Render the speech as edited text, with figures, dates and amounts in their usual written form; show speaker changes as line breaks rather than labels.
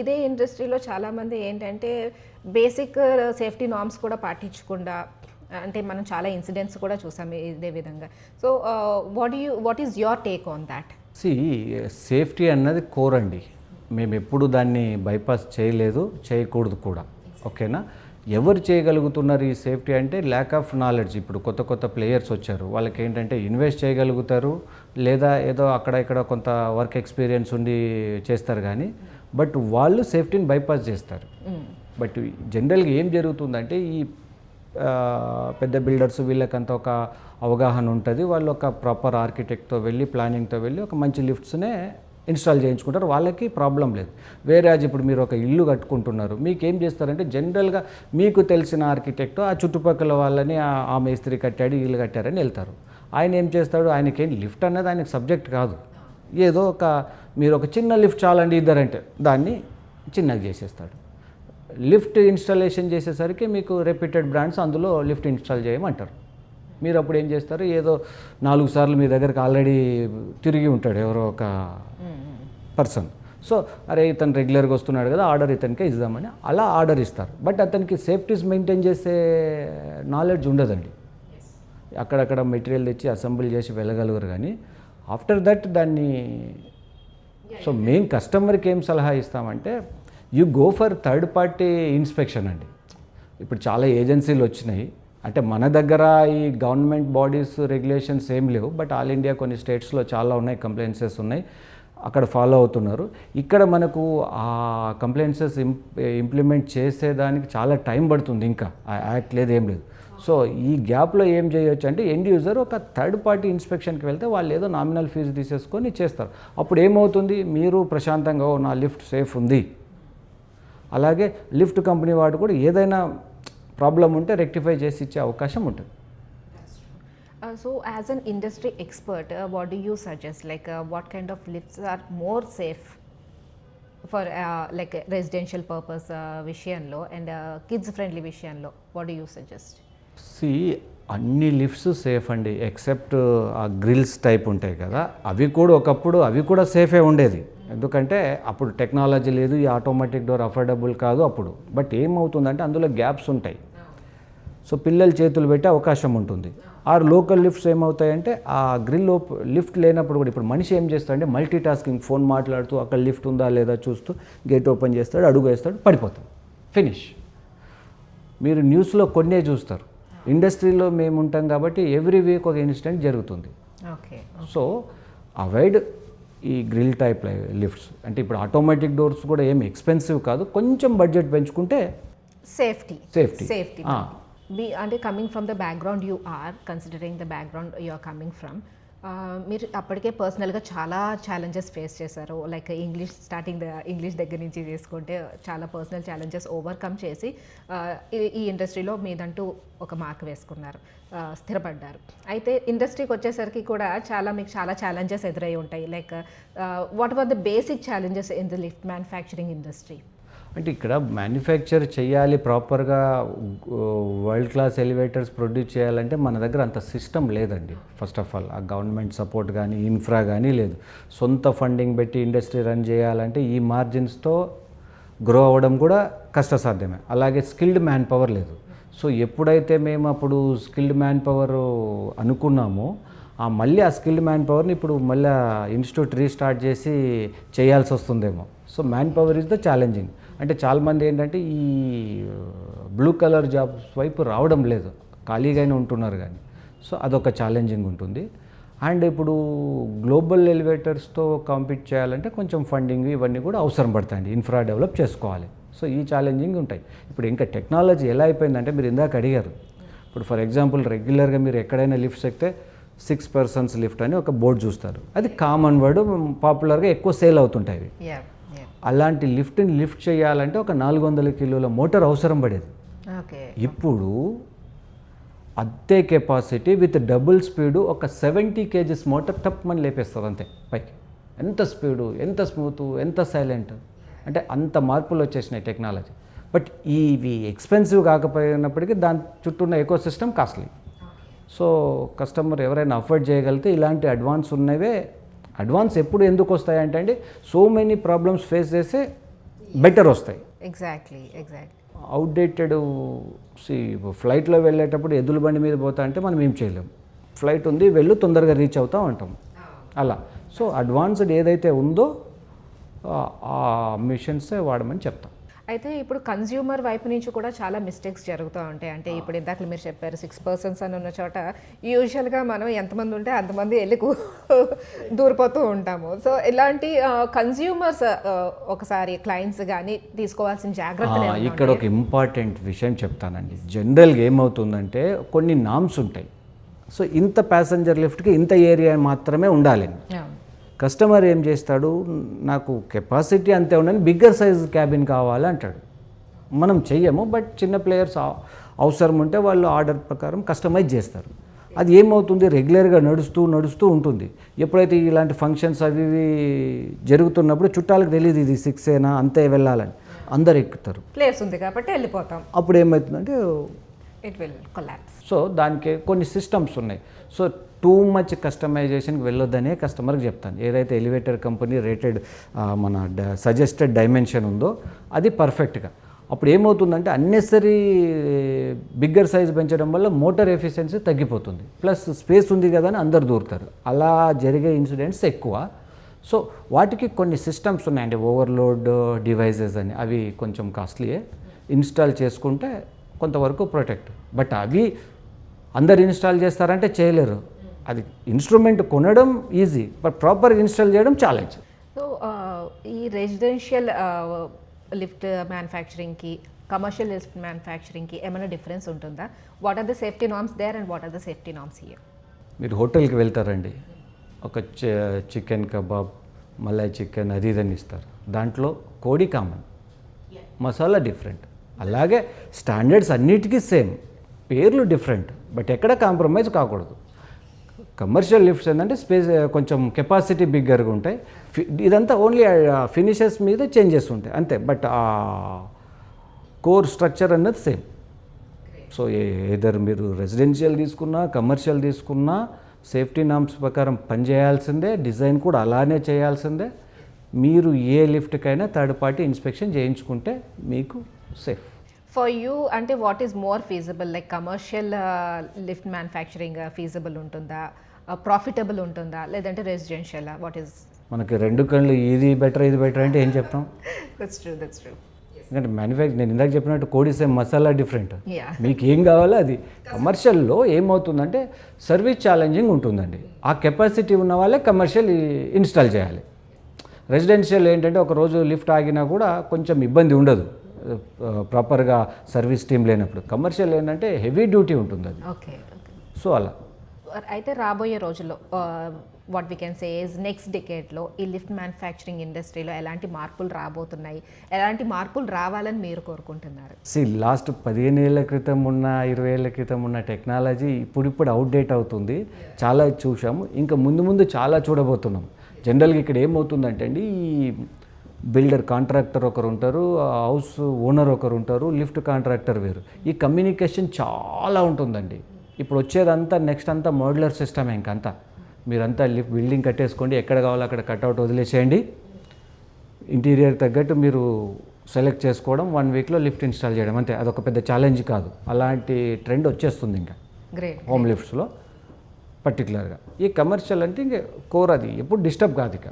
ఇదే ఇండస్ట్రీలో చాలామంది ఏంటంటే బేసిక్ సేఫ్టీ నార్మ్స్ కూడా పాటించకుండా, అంటే మనం చాలా ఇన్సిడెంట్స్ కూడా చూసాం ఇదే విధంగా. So what is your take on that?
Safety అన్నది కోర్ అండి. మేము ఎప్పుడు దాన్ని బైపాస్ చేయలేదు, చేయకూడదు కూడా. ఓకేనా? ఎవరు చేయగలుగుతున్నారు ఈ సేఫ్టీ అంటే ల్యాక్ ఆఫ్ నాలెడ్జ్. ఇప్పుడు కొత్త కొత్త ప్లేయర్స్ వచ్చారు, వాళ్ళకి ఏంటంటే ఇన్వెస్ట్ చేయగలుగుతారు, లేదా ఏదో అక్కడ ఇక్కడ కొంత వర్క్ ఎక్స్పీరియన్స్ ఉండి చేస్తారు కానీ, బట్ వాళ్ళు సేఫ్టీని బైపాస్ చేస్తారు. బట్ జనరల్గా ఏం జరుగుతుందంటే ఈ పెద్ద బిల్డర్స్ వీళ్ళకంత ఒక అవగాహన ఉంటుంది, వాళ్ళు ఒక ప్రాపర్ ఆర్కిటెక్ట్తో వెళ్ళి ప్లానింగ్తో వెళ్ళి ఒక మంచి లిఫ్ట్స్నే ఇన్స్టాల్ చేయించుకుంటారు, వాళ్ళకి ప్రాబ్లం లేదు. వేరే ఇప్పుడు మీరు ఒక ఇల్లు కట్టుకుంటున్నారు, మీకు ఏం చేస్తారంటే జనరల్గా మీకు తెలిసిన ఆర్కిటెక్ట్ ఆ చుట్టుపక్కల వాళ్ళని ఆ మేస్త్రి కట్టాడు ఇల్లు కట్టారని వెళ్తారు. ఆయన ఏం చేస్తాడు, ఆయనకేం లిఫ్ట్ అన్నది ఆయనకి సబ్జెక్ట్ కాదు. ఏదో మీరు ఒక చిన్న లిఫ్ట్ చాలండి ఇద్దరంటే దాన్ని చిన్నగా చేసేస్తాడు. లిఫ్ట్ ఇన్స్టాలేషన్ చేసేసరికి మీకు రెప్యూటెడ్ బ్రాండ్స్ అందులో లిఫ్ట్ ఇన్స్టాల్ చేయమంటారు. మీరు అప్పుడు ఏం చేస్తారు, ఏదో 4 సార్లు మీ దగ్గరికి ఆల్రెడీ తిరిగి ఉంటాడు ఎవరో ఒక పర్సన్. సో అరే ఇతను రెగ్యులర్గా వస్తున్నాడు కదా, ఆర్డర్ ఇతనికే ఇద్దామని అలా ఆర్డర్ ఇస్తారు. బట్ అతనికి సేఫ్టీస్ మెయింటైన్ చేసే నాలెడ్జ్ ఉండదండి. అక్కడక్కడ మెటీరియల్ తెచ్చి అసెంబుల్ చేసి వెళ్ళగలరు కానీ ఆఫ్టర్ దట్ దాన్ని. సో మెయిన్ కస్టమర్కి ఏం సలహా ఇస్తామంటే you go for third party inspection అండి. ఇప్పుడు చాలా ఏజెన్సీలు వచ్చినాయి, అంటే మన దగ్గర ఈ గవర్నమెంట్ బాడీస్ రెగ్యులేషన్స్ ఏం లేవు, బట్ ఆల్ ఇండియా కొన్ని స్టేట్స్లో చాలా ఉన్నాయి, కంప్లైన్సెస్ ఉన్నాయి, అక్కడ ఫాలో అవుతున్నారు. ఇక్కడ మనకు ఆ కంప్లైన్సెస్ ఇంప్లిమెంట్ చేసేదానికి చాలా టైం పడుతుంది, ఇంకా ఆ యాక్ట్ లేదు ఏం లేదు. సో ఈ గ్యాప్లో ఏం చేయొచ్చు అంటే ఎండ్ యూజర్ ఒక థర్డ్ పార్టీ ఇన్స్పెక్షన్కి వెళ్తే వాళ్ళు ఏదో నామినల్ ఫీజు తీసేసుకొని చేస్తారు. అప్పుడు ఏమవుతుంది, మీరు ప్రశాంతంగా నా లిఫ్ట్ సేఫ్ ఉంది, అలాగే లిఫ్ట్ కంపెనీ వాడు కూడా ఏదైనా ప్రాబ్లం ఉంటే రెక్టిఫై చేసి ఇచ్చే అవకాశం ఉంటుంది.
So as an industry expert, what do you suggest, like what kind of lifts are more safe for like residential purpose విషయంలో and kids friendly విషయంలో what do you suggest?
అన్ని లిఫ్ట్స్ సేఫ్ అండి, except ఆ grills type ఉంటాయి కదా, అవి కూడా ఒకప్పుడు అవి కూడా సేఫే ఉండేది. ఎందుకంటే అప్పుడు టెక్నాలజీ లేదు, ఈ ఆటోమేటిక్ డోర్ అఫోర్డబుల్ కాదు అప్పుడు. బట్ ఏమవుతుందంటే అందులో గ్యాప్స్ ఉంటాయి, సో పిల్లలు చేతులు పెట్టే అవకాశం ఉంటుంది. ఆర్ లోకల్ లిఫ్ట్స్ ఏమవుతాయంటే ఆ గ్రిల్ లిఫ్ట్ లేనప్పుడు కూడా ఇప్పుడు మనిషి ఏం చేస్తాడంటే మల్టీ టాస్కింగ్, ఫోన్ మాట్లాడుతూ అక్కడ లిఫ్ట్ ఉందా లేదా చూస్తూ గేట్ ఓపెన్ చేస్తాడు, అడుగు వేస్తాడు, పడిపోతాడు, ఫినిష్. మీరు న్యూస్లో కొన్నే చూస్తారు, ఇండస్ట్రీలో మేము ఉంటాం కాబట్టి ఎవ్రీ వీక్ ఒక ఇన్సిడెంట్ జరుగుతుంది.
ఓకే.
సో అవాయిడ్ ఈ గ్రిల్ టైప్ లిఫ్ట్స్. అంటే ఇప్పుడు ఆటోమేటిక్ డోర్స్ కూడా ఏమి ఎక్స్పెన్సివ్ కాదు, కొంచెం బడ్జెట్ పెంచుకుంటే
సేఫ్టీ.
సేఫ్టీ
అంటే coming from the background you are, considering the background you are coming from, మీరు అప్పటికే పర్సనల్గా చాలా ఛాలెంజెస్ ఫేస్ చేశారు. లైక్ ఇంగ్లీష్ దగ్గర నుంచి తీసుకుంటే చాలా పర్సనల్ ఛాలెంజెస్ ఓవర్కమ్ చేసి ఈ ఇండస్ట్రీలో మీదంటూ ఒక మార్క్ వేసుకున్నారు, స్థిరపడ్డారు. అయితే ఇండస్ట్రీకి వచ్చేసరికి కూడా మీకు చాలా ఛాలెంజెస్ ఎదురై ఉంటాయి. Like what are the basic challenges in the lift manufacturing industry?
అంటే ఇక్కడ మ్యానుఫ్యాక్చర్ చేయాలి, ప్రాపర్గా వరల్డ్ క్లాస్ ఎలివేటర్స్ ప్రొడ్యూస్ చేయాలంటే మన దగ్గర అంత సిస్టమ్ లేదండి. ఫస్ట్ ఆఫ్ ఆల్ ఆ గవర్నమెంట్ సపోర్ట్ కానీ ఇన్ఫ్రా కానీ లేదు. సొంత ఫండింగ్ పెట్టి ఇండస్ట్రీ రన్ చేయాలంటే ఈ మార్జిన్స్తో గ్రో అవ్వడం కూడా కష్టసాధ్యమే. అలాగే స్కిల్డ్ మ్యాన్ పవర్ లేదు. సో ఎప్పుడైతే మేము అప్పుడు స్కిల్డ్ మ్యాన్ పవర్ అనుకున్నామో మళ్ళీ ఆ స్కిల్డ్ మ్యాన్ పవర్ని ఇప్పుడు మళ్ళీ ఇన్స్టిట్యూట్ రీస్టార్ట్ చేసి చేయాల్సి వస్తుందేమో. So man power is the challenging. అంటే చాలామంది ఏంటంటే ఈ బ్లూ కలర్ జాబ్స్ వైపు రావడం లేదు, ఖాళీగానే ఉంటున్నారు కానీ. సో అదొక ఛాలెంజింగ్ ఉంటుంది. అండ్ ఇప్పుడు గ్లోబల్ ఎలివేటర్స్తో కాంపీట్ చేయాలంటే కొంచెం ఫండింగ్ ఇవన్నీ కూడా అవసరం పడతాయండి, ఇన్ఫ్రా డెవలప్ చేసుకోవాలి. సో ఈ ఛాలెంజింగ్ ఉంటాయి. ఇప్పుడు ఇంకా టెక్నాలజీ ఎలా అయిపోయిందంటే మీరు ఇందాక అడిగారు, ఇప్పుడు ఫర్ ఎగ్జాంపుల్ రెగ్యులర్గా మీరు ఎక్కడైనా లిఫ్ట్స్ ఎక్కితే 6 persons లిఫ్ట్ అని ఒక బోర్డు చూస్తారు, అది కామన్ వర్డ్, పాపులర్గా ఎక్కువ సేల్ అవుతుంటాయి. అలాంటి లిఫ్ట్ని లిఫ్ట్ చేయాలంటే ఒక 400 కిలోల మోటార్ అవసరం పడేది. ఇప్పుడు అదే కెపాసిటీ విత్ డబుల్ స్పీడు ఒక 70 kgs మోటార్ టప్మని లేపేస్తుంది అంతే పైకి. ఎంత స్పీడు, ఎంత స్మూత్, ఎంత సైలెంట్, అంటే అంత మార్పులు వచ్చేసినాయి టెక్నాలజీ. బట్ ఇవి ఎక్స్పెన్సివ్ కాకపోయినప్పటికీ దాని చుట్టూ ఉన్న eco system costly. So customer ఎవరైనా అఫోర్డ్ చేయగలిగితే ఇలాంటి అడ్వాన్స్ ఉన్నవే. అడ్వాన్స్ ఎప్పుడు ఎందుకు వస్తాయంటే అండి, సో మెనీ ప్రాబ్లమ్స్ ఫేస్ చేసే బెటర్ వస్తాయి.
ఎగ్జాక్ట్లీ.
అవుట్డేటెడ్ ఫ్లైట్లో వెళ్ళేటప్పుడు ఎద్దుల బండి మీద పోతా అంటే మనం ఏం చేయలేం. ఫ్లైట్ ఉంది వెళ్ళు తొందరగా రీచ్ అవుతాం అంటాం అలా. సో అడ్వాన్స్డ్ ఏదైతే ఉందో ఆ మిషన్సే వాడమని చెప్తాం.
అయితే ఇప్పుడు కన్జ్యూమర్ వైపు నుంచి కూడా చాలా మిస్టేక్స్ జరుగుతూ ఉంటాయి. అంటే ఇప్పుడు ఇందాక మీరు చెప్పారు 6 persons అని ఉన్న చోట యూజువల్గా మనం ఎంతమంది ఉంటే అంతమంది వెళ్ళి దూరిపోతూ ఉంటాము. సో ఇలాంటి కన్జ్యూమర్స్ ఒకసారి క్లయింట్స్ కానీ తీసుకోవాల్సిన జాగ్రత్తలు
ఇక్కడ ఒక ఇంపార్టెంట్ విషయం చెప్తానండి. జనరల్గా ఏమవుతుందంటే కొన్ని నామ్స్ ఉంటాయి. సో ఇంత ప్యాసింజర్ లిఫ్ట్కి ఇంత ఏరియా మాత్రమే ఉండాలి. కస్టమర్ ఏం చేస్తాడు, నాకు కెపాసిటీ అంతే ఉండని బిగ్గర్ సైజ్ క్యాబిన్ కావాలి అంటాడు. మనం చెయ్యము, బట్ చిన్న ప్లేయర్స్ అవసరం ఉంటే వాళ్ళు ఆర్డర్ ప్రకారం కస్టమైజ్ చేస్తారు. అది ఏమవుతుంది, రెగ్యులర్గా నడుస్తూ ఉంటుంది. ఎప్పుడైతే ఇలాంటి ఫంక్షన్స్ అవి జరుగుతున్నప్పుడు చుట్టాలకు తెలియదు ఇది 6 అంతే వెళ్ళాలని, అందరు ఎక్కుతారు,
ప్లేస్ ఉంది కాబట్టి వెళ్ళిపోతాం.
అప్పుడు ఏమవుతుందంటే
ఇట్ విల్ కొలాప్స్.
సో దానికి కొన్ని సిస్టమ్స్ ఉన్నాయి. సో టూ మచ్ కస్టమైజేషన్కి వెళ్ళొద్దనే కస్టమర్కి చెప్తాను. ఏదైతే ఎలివేటర్ కంపెనీ రేటెడ్ మన సజెస్టెడ్ డైమెన్షన్ ఉందో అది పర్ఫెక్ట్గా. అప్పుడు ఏమవుతుందంటే అన్నెసరీ బిగ్గర్ సైజ్ పెంచడం వల్ల మోటార్ ఎఫిషియన్సీ తగ్గిపోతుంది. ప్లస్ స్పేస్ ఉంది కదా అని అందరు దూరుతారు. అలా జరిగే ఇన్సిడెంట్స్ ఎక్కువ. సో వాటికి కొన్ని సిస్టమ్స్ ఉన్నాయండి, ఓవర్లోడ్ డివైజెస్ అని. అవి కొంచెం కాస్ట్లీయే. ఇన్స్టాల్ చేసుకుంటే కొంతవరకు ప్రొటెక్ట్. బట్ అవి అందరు ఇన్స్టాల్ చేస్తారంటే చేయలేరు. అది ఇన్స్ట్రుమెంట్ కొనడం ఈజీ, బట్ ప్రాపర్గా ఇన్స్టాల్ చేయడం ఛాలెంజ్.
సో ఈ రెసిడెన్షియల్ లిఫ్ట్ మ్యానుఫ్యాక్చరింగ్కి కమర్షియల్ లిఫ్ట్ మ్యానుఫ్యాక్చరింగ్కి ఏమైనా డిఫరెన్స్ ఉంటుందా? What are the safety norms there and what are the safety norms here?
మీరు హోటల్కి వెళ్తారండి, ఒక చికెన్ కబాబ్, మలై చికెన్ అది ఇదని ఇస్తారు. దాంట్లో కోడి కామన్, మసాలా డిఫరెంట్. అలాగే స్టాండర్డ్స్ అన్నిటికీ సేమ్, పేర్లు డిఫరెంట్, బట్ ఎక్కడ కాంప్రమైజ్ కాకూడదు. కమర్షియల్ లిఫ్ట్స్ ఏంటంటే స్పేస్ కొంచెం కెపాసిటీ బిగ్గర్గా ఉంటాయి. ఇదంతా ఓన్లీ ఫినిషెస్ మీద చేంజెస్ ఉంటాయి అంతే, బట్ ఆ కోర్ స్ట్రక్చర్ అన్నది సేమ్. సో ఏదర్ మీరు రెసిడెన్షియల్ తీసుకున్నా కమర్షియల్ తీసుకున్నా సేఫ్టీ నామ్స్ ప్రకారం పనిచేయాల్సిందే, డిజైన్ కూడా అలానే చేయాల్సిందే. మీరు ఏ లిఫ్ట్కైనా థర్డ్ పార్టీ ఇన్స్పెక్షన్ చేయించుకుంటే మీకు సేఫ్.
ఫర్ యూ అంటే what is more feasible, like commercial lift manufacturing feasible ఉంటుందా, ప్రాఫిటబుల్ ఉంటుందా, లేదంటే రెసిడెన్షియల్? What is?
మనకి రెండు కళ్ళు ఇది బెటర్ ఇది బెటర్ అంటే ఏం చెప్తాం?
That's true.
ఎందుకంటే నేను ఇందాక చెప్పినట్టు కోడి సేమ్, మసాలా డిఫరెంట్.
Yeah.
మీకు ఏం కావాలో అది. కమర్షియల్లో ఏమవుతుందంటే సర్వీస్ ఛాలెంజింగ్ ఉంటుందండి. ఆ కెపాసిటీ ఉన్న వాళ్ళే కమర్షియల్ ఇన్స్టాల్ చేయాలి. రెసిడెన్షియల్ ఏంటంటే ఒక రోజు లిఫ్ట్ ఆగినా కూడా కొంచెం ఇబ్బంది ఉండదు ప్రాపర్గా సర్వీస్ టీమ్ లేనప్పుడు. కమర్షియల్ ఏంటంటే హెవీ డ్యూటీ ఉంటుంది అది.
ఓకే.
సో అలా.
అయితే రాబోయే రోజుల్లో what we can say is next డికేడ్లో ఈ లిఫ్ట్ మ్యానుఫ్యాక్చరింగ్ ఇండస్ట్రీలో ఎలాంటి మార్పులు రాబోతున్నాయి, ఎలాంటి మార్పులు రావాలని మీరు కోరుకుంటున్నారు?
లాస్ట్ 15 ఏళ్ల క్రితం ఉన్న 20 ఏళ్ల క్రితం ఉన్న టెక్నాలజీ ఇప్పుడు అవుట్డేట్ అవుతుంది. చాలా చూసాము, ఇంకా ముందు చాలా చూడబోతున్నాం. జనరల్గా ఇక్కడ ఏమవుతుందంటే అండి, ఈ బిల్డర్ కాంట్రాక్టర్ ఒకరు ఉంటారు, హౌస్ ఓనర్ ఒకరు ఉంటారు, లిఫ్ట్ కాంట్రాక్టర్ వేరు. ఈ కమ్యూనికేషన్ చాలా ఉంటుందండి. ఇప్పుడు వచ్చేదంతా నెక్స్ట్ అంతా మోడ్యులర్ సిస్టమ్. ఇంకంతా మీరంతా బిల్డింగ్ కట్టేసుకోండి, ఎక్కడ కావాలో అక్కడ కట్అవుట్ వదిలేసేయండి, ఇంటీరియర్ తగ్గట్టు మీరు సెలెక్ట్ చేసుకోవడం, 1 వీక్లో లిఫ్ట్ ఇన్స్టాల్ చేయడం అంతే. అదొక పెద్ద ఛాలెంజ్ కాదు. అలాంటి ట్రెండ్ వచ్చేస్తుంది ఇంకా హోమ్ లిఫ్ట్స్లో పర్టికులర్గా. ఈ కమర్షియల్ అంటే ఇంకా కోర్, అది ఎప్పుడు డిస్టర్బ్ కాదు ఇక.